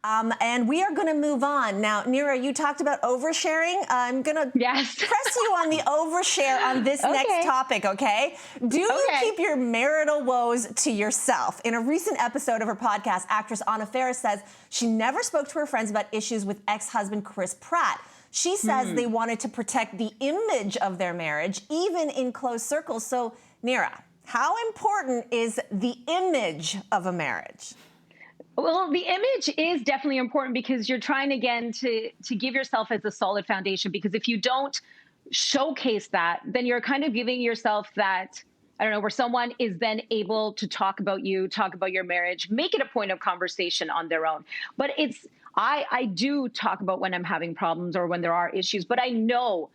And we are going to move on. Now, Neera, you talked about oversharing. I'm going to press you on the overshare on this next topic, okay? Do you keep your marital woes to yourself? In a recent episode of her podcast, actress Faris says she never spoke to her friends about issues with ex-husband Chris Pratt. She says they wanted to protect the image of their marriage, even in close circles. So, Neera, how important is the image of a marriage? Well, the image is definitely important because you're trying, again, to give yourself as a solid foundation, because if you don't showcase that, then you're kind of giving yourself that, I don't know, where someone is then able to talk about you, talk about your marriage, make it a point of conversation on their own. But I do talk about when I'm having problems or when there are issues, but I know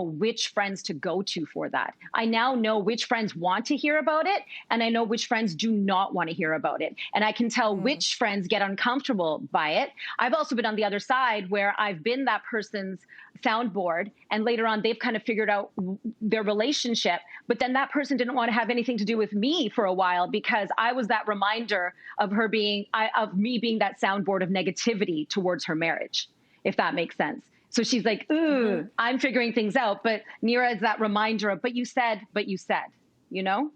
which friends to go to for that. I now know which friends want to hear about it, and I know which friends do not want to hear about it. And I can tell which friends get uncomfortable by it. I've also been on the other side where I've been that person's soundboard, and later on they've kind of figured out their relationship, but then that person didn't want to have anything to do with me for a while because I was that reminder of me being that soundboard of negativity towards her marriage, if that makes sense. So she's like, ooh, I'm figuring things out. But Neera is that reminder of, but you said, you know?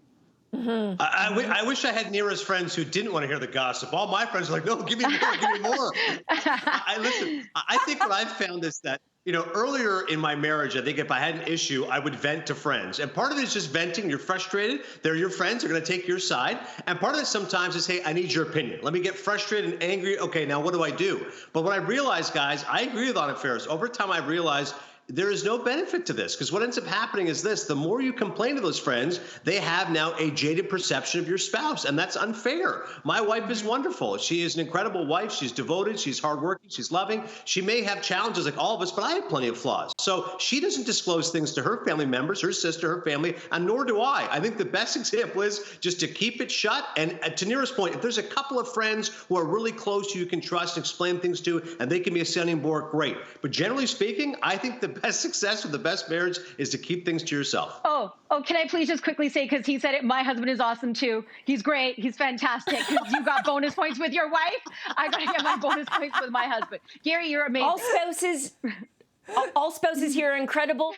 I wish I had Neera's friends who didn't want to hear the gossip. All my friends are like, no, give me more, give me more. Listen, I think what I've found is that, earlier in my marriage, I think if I had an issue, I would vent to friends. And part of it is just venting. You're frustrated. They're your friends. They're going to take your side. And part of it sometimes is, hey, I need your opinion. Let me get frustrated and angry. Okay, now what do I do? But what I realized, guys, I agree with Faris. Over time, I realized there is no benefit to this, because what ends up happening is this: the more you complain to those friends, they have now a jaded perception of your spouse, and that's unfair. My wife is wonderful. She is an incredible wife. She's devoted. She's hardworking. She's loving. She may have challenges like all of us, but I have plenty of flaws. So she doesn't disclose things to her family members, her sister, her family, and nor do I. I think the best example is just to keep it shut. And to Neera's point, if there's a couple of friends who are really close you can trust and explain things to, and they can be a sounding board, great. But generally speaking, I think the best success with the best marriage is to keep things to yourself. Oh, can I please just quickly say, because he said it, my husband is awesome too. He's great. He's fantastic. You got bonus points with your wife. I got to get my bonus points with my husband. Gary, you're amazing. All spouses here are incredible.